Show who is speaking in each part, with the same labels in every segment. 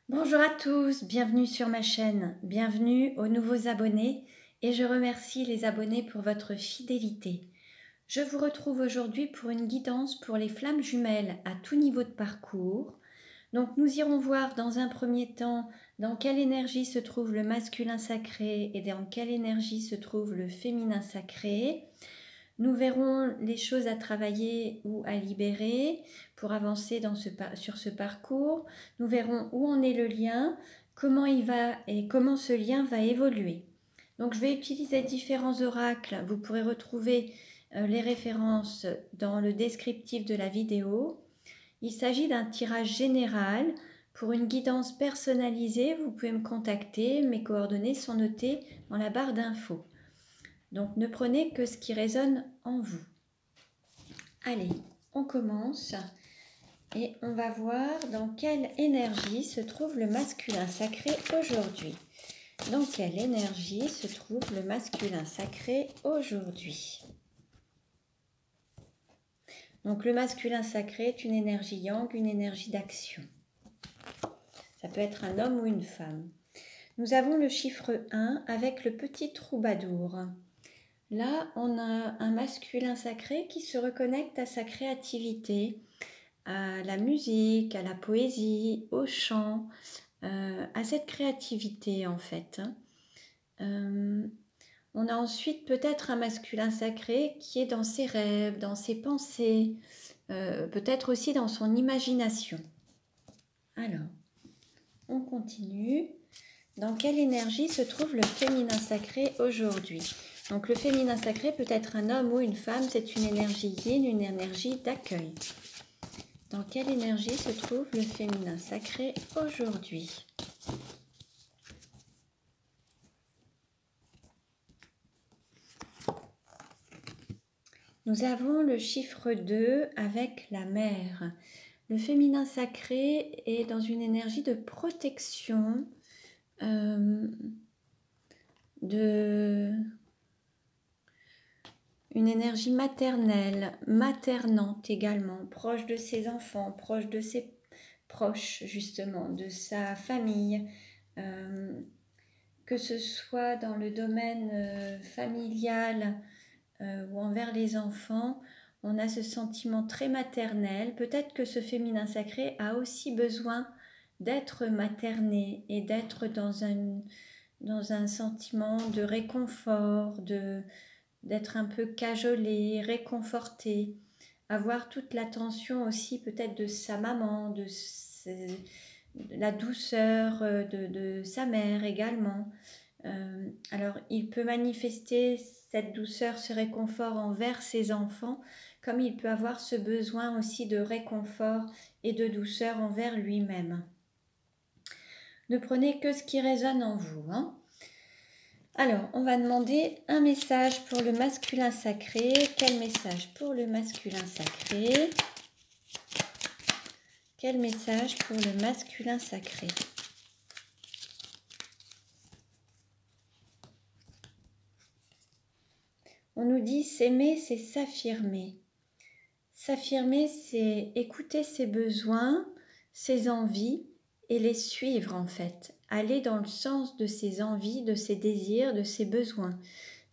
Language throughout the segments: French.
Speaker 1: Bonjour à tous, bienvenue sur ma chaîne, bienvenue aux nouveaux abonnés et je remercie les abonnés pour votre fidélité. Je vous retrouve aujourd'hui pour une guidance pour les flammes jumelles à tout niveau de parcours. Donc nous irons voir dans un premier temps dans quelle énergie se trouve le masculin sacré et dans quelle énergie se trouve le féminin sacré. Nous verrons les choses à travailler ou à libérer pour avancer sur ce parcours. Nous verrons où en est le lien, comment il va et comment ce lien va évoluer. Donc je vais utiliser différents oracles. Vous pourrez retrouver les références dans le descriptif de la vidéo. Il s'agit d'un tirage général. Pour une guidance personnalisée, vous pouvez me contacter. Mes coordonnées sont notées dans la barre d'infos. Donc ne prenez que ce qui résonne en vous. Allez, on commence et on va voir dans quelle énergie se trouve le masculin sacré aujourd'hui. Dans quelle énergie se trouve le masculin sacré aujourd'hui? Donc le masculin sacré est une énergie yang, une énergie d'action. Ça peut être un homme ou une femme. Nous avons le chiffre 1 avec le petit troubadour. Là, on a un masculin sacré qui se reconnecte à sa créativité, à la musique, à la poésie, au chant, à cette créativité en fait. On a ensuite peut-être un masculin sacré qui est dans ses rêves, dans ses pensées, peut-être aussi dans son imagination. Alors, on continue. Dans quelle énergie se trouve le féminin sacré aujourd'hui? Donc le féminin sacré peut être un homme ou une femme, c'est une énergie yin, une énergie d'accueil. Dans quelle énergie se trouve le féminin sacré aujourd'hui? Nous avons le chiffre 2 avec la mer. Le féminin sacré est dans une énergie de protection, une énergie maternelle, maternante également, proche de ses enfants, proche de ses proches justement, de sa famille, que ce soit dans le domaine familial ou envers les enfants, on a ce sentiment très maternel. Peut-être que ce féminin sacré a aussi besoin d'être materné et d'être dans un sentiment de réconfort, d'être un peu cajolé, réconforté, avoir toute l'attention aussi peut-être de sa maman, de la douceur de sa mère également. Alors il peut manifester cette douceur, ce réconfort envers ses enfants, comme il peut avoir ce besoin aussi de réconfort et de douceur envers lui-même. Ne prenez que ce qui résonne en vous, hein. Alors, on va demander un message pour le masculin sacré. Quel message pour le masculin sacré? Quel message pour le masculin sacré? On nous dit s'aimer, c'est s'affirmer. S'affirmer, c'est écouter ses besoins, ses envies et les suivre en fait. Aller dans le sens de ses envies, de ses désirs, de ses besoins.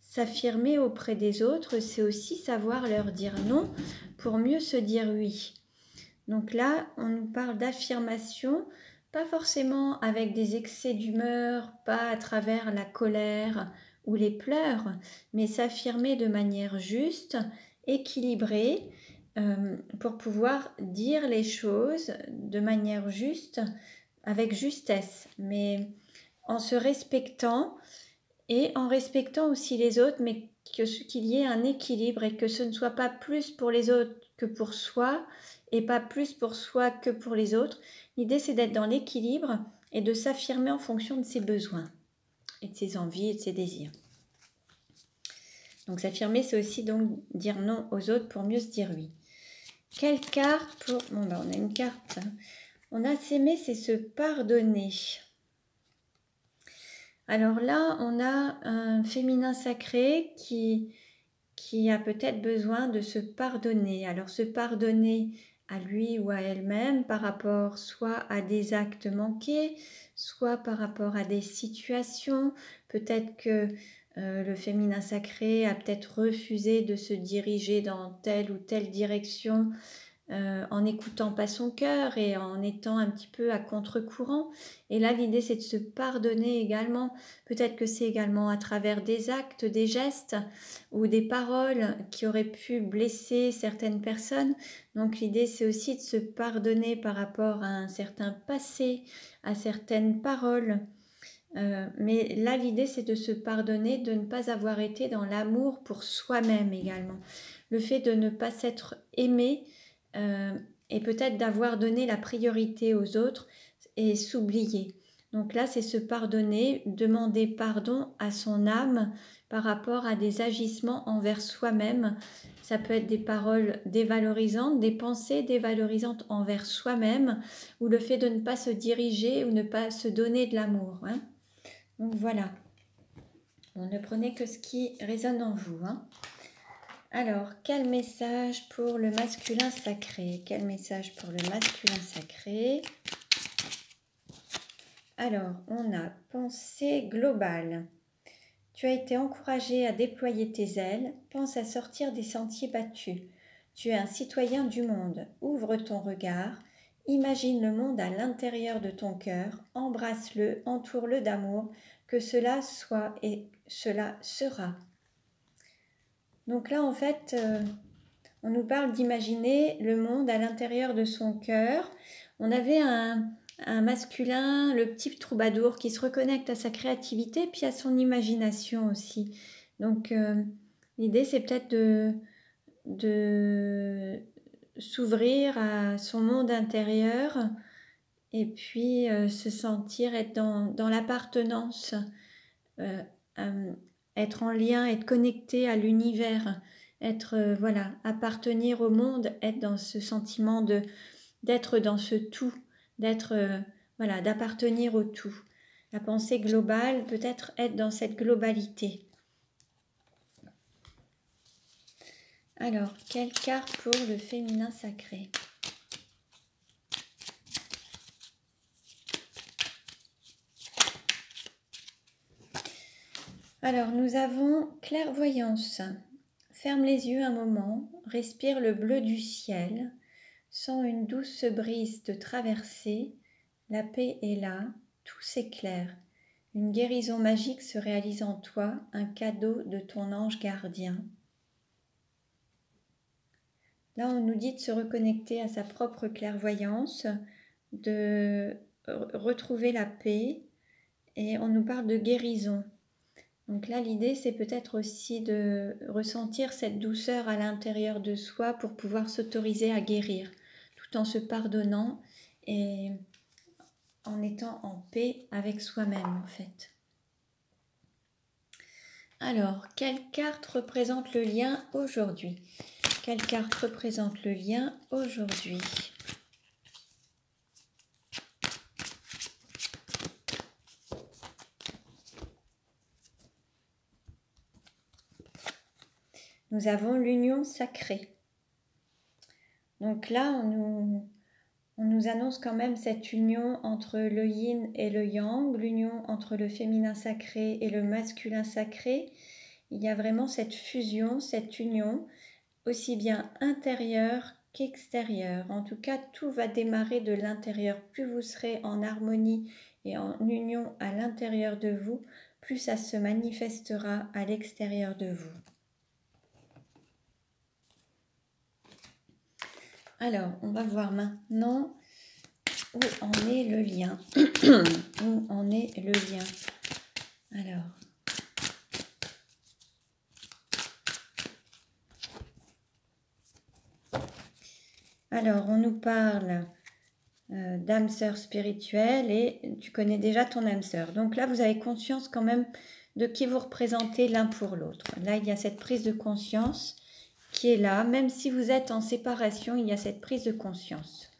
Speaker 1: S'affirmer auprès des autres, c'est aussi savoir leur dire non pour mieux se dire oui. Donc là, on nous parle d'affirmation, pas forcément avec des excès d'humeur, pas à travers la colère ou les pleurs, mais s'affirmer de manière juste, équilibrée, pour pouvoir dire les choses de manière juste, avec justesse, mais en se respectant et en respectant aussi les autres, mais qu'il y ait un équilibre et que ce ne soit pas plus pour les autres que pour soi et pas plus pour soi que pour les autres. L'idée, c'est d'être dans l'équilibre et de s'affirmer en fonction de ses besoins et de ses envies et de ses désirs. Donc s'affirmer, c'est aussi donc dire non aux autres pour mieux se dire oui. Quelle carte pour... Bon, ben, on a une carte. On a s'aimer, c'est se pardonner. Alors là, on a un féminin sacré qui a peut-être besoin de se pardonner. Alors se pardonner à lui ou à elle-même par rapport soit à des actes manqués, soit par rapport à des situations. Peut-être que le féminin sacré a peut-être refusé de se diriger dans telle ou telle direction en n'écoutant pas son cœur et en étant un petit peu à contre-courant. Et là, l'idée, c'est de se pardonner également. Peut-être que c'est également à travers des actes, des gestes ou des paroles qui auraient pu blesser certaines personnes. Donc l'idée, c'est aussi de se pardonner par rapport à un certain passé, à certaines paroles. Mais là, l'idée, c'est de se pardonner, de ne pas avoir été dans l'amour pour soi-même également. Le fait de ne pas s'être aimé et peut-être d'avoir donné la priorité aux autres et s'oublier. Donc là, c'est se pardonner, demander pardon à son âme par rapport à des agissements envers soi-même. Ça peut être des paroles dévalorisantes, des pensées dévalorisantes envers soi-même, ou le fait de ne pas se diriger ou ne pas se donner de l'amour. Hein. Donc voilà, ne prenez que ce qui résonne en vous. Hein. Alors, quel message pour le masculin sacré? Quel message pour le masculin sacré? Alors, on a pensée globale. Tu as été encouragé à déployer tes ailes, pense à sortir des sentiers battus. Tu es un citoyen du monde, ouvre ton regard, imagine le monde à l'intérieur de ton cœur, embrasse-le, entoure-le d'amour, que cela soit et cela sera. Donc là, en fait, on nous parle d'imaginer le monde à l'intérieur de son cœur. On avait un masculin, le petit troubadour, qui se reconnecte à sa créativité, puis à son imagination aussi. Donc, l'idée, c'est peut-être de s'ouvrir à son monde intérieur et puis se sentir être dans l'appartenance, être en lien, être connecté à l'univers, être voilà, appartenir au monde, être dans ce sentiment d'être dans ce tout, d'être voilà, d'appartenir au tout. La pensée globale, peut-être être dans cette globalité. Alors, quelle carte pour le féminin sacré? Alors, nous avons clairvoyance. Ferme les yeux un moment, respire le bleu du ciel, sens une douce brise te traverser, la paix est là, tout s'éclaire. Une guérison magique se réalise en toi, un cadeau de ton ange gardien. Là, on nous dit de se reconnecter à sa propre clairvoyance, de retrouver la paix, et on nous parle de guérison. Donc là, l'idée, c'est peut-être aussi de ressentir cette douceur à l'intérieur de soi pour pouvoir s'autoriser à guérir, tout en se pardonnant et en étant en paix avec soi-même, en fait. Alors, quelle carte représente le lien aujourd'hui? Quelle carte représente le lien aujourd'hui? Nous avons l'union sacrée. Donc là, on nous annonce quand même cette union entre le yin et le yang, l'union entre le féminin sacré et le masculin sacré. Il y a vraiment cette fusion, cette union, aussi bien intérieure qu'extérieure. En tout cas, tout va démarrer de l'intérieur. Plus vous serez en harmonie et en union à l'intérieur de vous, plus ça se manifestera à l'extérieur de vous. Alors, on va voir maintenant où en est le lien. Où en est le lien? Alors, on nous parle d'âme sœur spirituelle et tu connais déjà ton âme sœur. Donc là, vous avez conscience quand même de qui vous représentez l'un pour l'autre. Là, il y a cette prise de conscience qui est là. Même si vous êtes en séparation, il y a cette prise de conscience.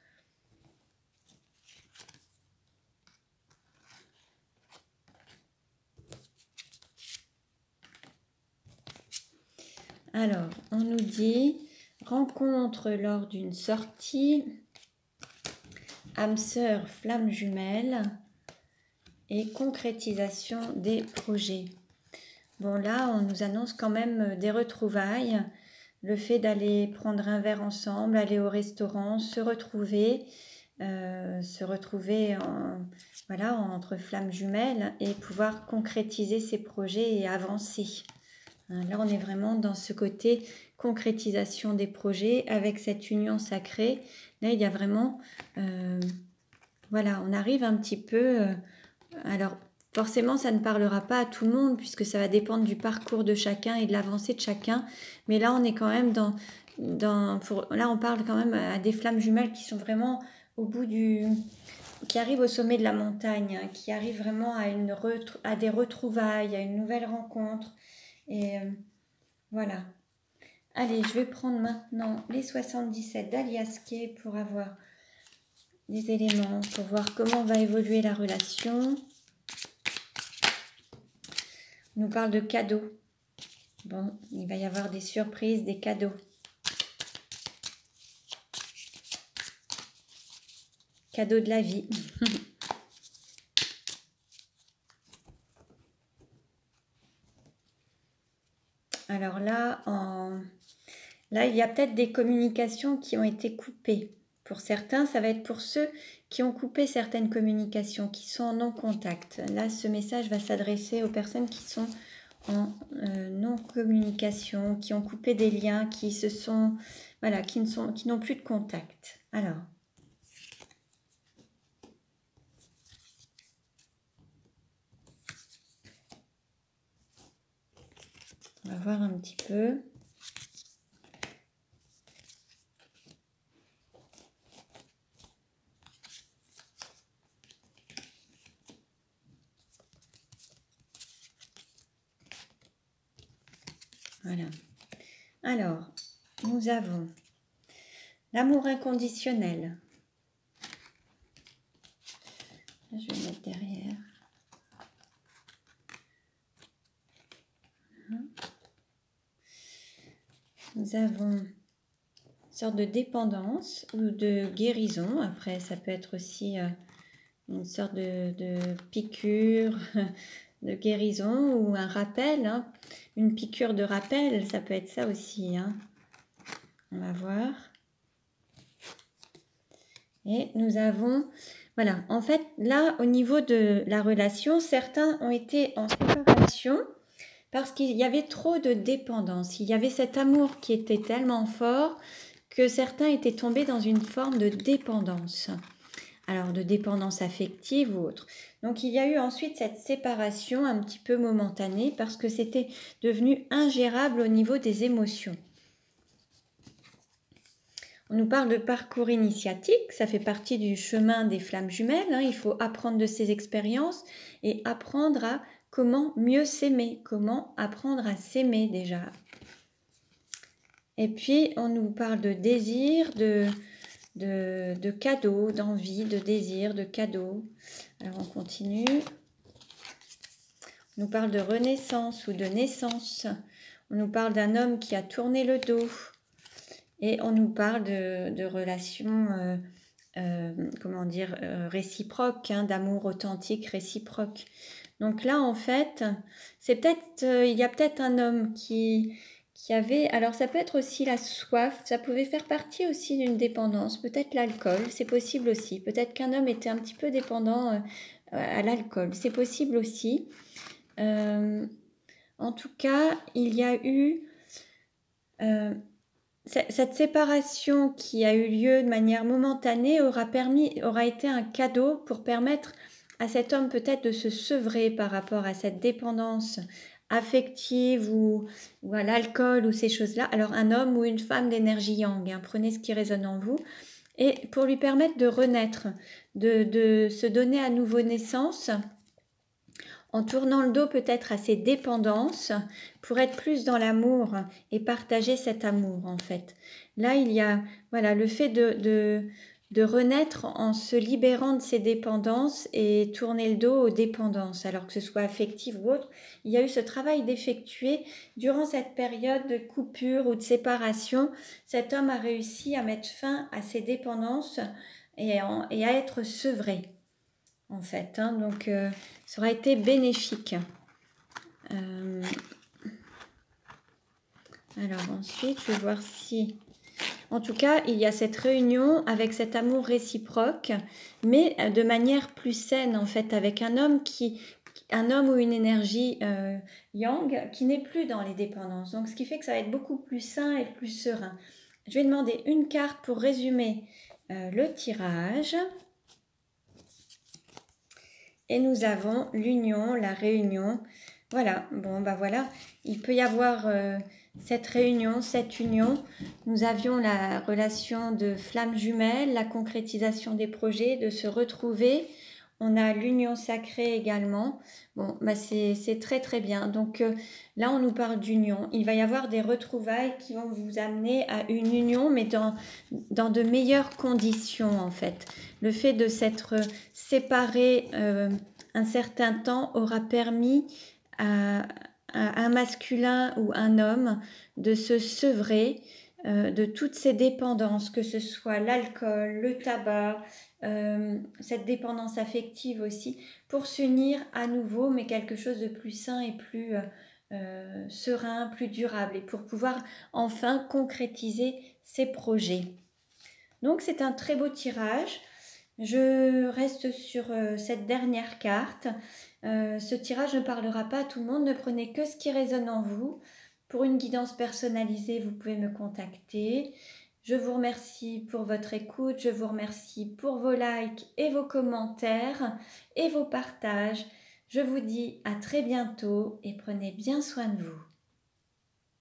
Speaker 1: Alors, on nous dit, rencontre lors d'une sortie, âme sœur, flamme jumelle et concrétisation des projets. Bon, là, on nous annonce quand même des retrouvailles, le fait d'aller prendre un verre ensemble, aller au restaurant, se retrouver voilà, entre flammes jumelles et pouvoir concrétiser ses projets et avancer. Là, on est vraiment dans ce côté concrétisation des projets avec cette union sacrée. Là, il y a vraiment, voilà, on arrive un petit peu, alors forcément, ça ne parlera pas à tout le monde puisque ça va dépendre du parcours de chacun et de l'avancée de chacun. Mais là, on est quand même là, on parle quand même à des flammes jumelles qui sont vraiment au bout qui arrivent au sommet de la montagne, hein, qui arrivent vraiment à des retrouvailles, à une nouvelle rencontre. Et voilà. Allez, je vais prendre maintenant les 77 d'Alias Kay pour avoir des éléments, pour voir comment va évoluer la relation. On nous parle de cadeaux. Bon, il va y avoir des surprises, des cadeaux. Cadeaux de la vie. Alors là, il y a peut-être des communications qui ont été coupées. Pour certains, ça va être pour ceux qui ont coupé certaines communications, qui sont en non-contact. Là, ce message va s'adresser aux personnes qui sont en non-communication, qui ont coupé des liens, qui n'ont plus de contact. Alors, on va voir un petit peu. Voilà. Alors, nous avons l'amour inconditionnel. Là, je vais mettre derrière. Nous avons une sorte de dépendance ou de guérison. Après, ça peut être aussi une sorte de piqûre, de guérison ou un rappel. Hein. Une piqûre de rappel, ça peut être ça aussi. Hein. On va voir. Et nous avons... Voilà, en fait, là, au niveau de la relation, certains ont été en séparation parce qu'il y avait trop de dépendance. Il y avait cet amour qui était tellement fort que certains étaient tombés dans une forme de dépendance. Alors, de dépendance affective ou autre. Donc, il y a eu ensuite cette séparation un petit peu momentanée parce que c'était devenu ingérable au niveau des émotions. On nous parle de parcours initiatique, ça fait partie du chemin des flammes jumelles. Hein. Il faut apprendre de ses expériences et apprendre à comment mieux s'aimer, comment apprendre à s'aimer déjà. Et puis, on nous parle de désir, de cadeaux, d'envie, de désir, de cadeaux. Alors, on continue. On nous parle de renaissance ou de naissance. On nous parle d'un homme qui a tourné le dos. Et on nous parle de relations, réciproques, hein, d'amour authentique réciproque. Donc là, en fait, c'est peut-être, il y a peut-être un homme qui avait, alors ça peut être aussi la soif, ça pouvait faire partie aussi d'une dépendance, peut-être l'alcool, c'est possible aussi. Peut-être qu'un homme était un petit peu dépendant à l'alcool, c'est possible aussi. En tout cas, il y a eu... cette séparation qui a eu lieu de manière momentanée aura été un cadeau pour permettre à cet homme peut-être de se sevrer par rapport à cette dépendance affective ou à l'alcool ou ces choses-là. Alors un homme ou une femme d'énergie yang, hein, prenez ce qui résonne en vous, et pour lui permettre de renaître, de se donner à nouveau naissance, en tournant le dos peut-être à ses dépendances pour être plus dans l'amour et partager cet amour en fait. Là, il y a voilà, le fait de renaître en se libérant de ses dépendances et tourner le dos aux dépendances, alors que ce soit affective ou autre. Il y a eu ce travail d'effectuer durant cette période de coupure ou de séparation. Cet homme a réussi à mettre fin à ses dépendances et à être sevré, en fait. Hein. Donc, ça aura été bénéfique. Alors ensuite, je vais voir si... En tout cas, il y a cette réunion avec cet amour réciproque, mais de manière plus saine, en fait, avec un homme ou une énergie yang qui n'est plus dans les dépendances. Donc, ce qui fait que ça va être beaucoup plus sain et plus serein. Je vais demander une carte pour résumer le tirage. Et nous avons l'union, la réunion. Voilà, bon, bah voilà, il peut y avoir cette réunion, cette union. Nous avions la relation de flammes jumelles, la concrétisation des projets, de se retrouver. On a l'union sacrée également. Bon, bah c'est très très bien. Donc là, on nous parle d'union. Il va y avoir des retrouvailles qui vont vous amener à une union, mais dans de meilleures conditions en fait. Le fait de s'être séparé un certain temps aura permis à un masculin ou un homme de se sevrer de toutes ces dépendances, que ce soit l'alcool, le tabac, cette dépendance affective aussi, pour s'unir à nouveau, mais quelque chose de plus sain et plus serein, plus durable, et pour pouvoir enfin concrétiser ses projets. Donc c'est un très beau tirage. Je reste sur cette dernière carte. Ce tirage ne parlera pas à tout le monde, ne prenez que ce qui résonne en vous. Pour une guidance personnalisée, vous pouvez me contacter. Je vous remercie pour votre écoute, je vous remercie pour vos likes et vos commentaires et vos partages. Je vous dis à très bientôt et prenez bien soin de vous.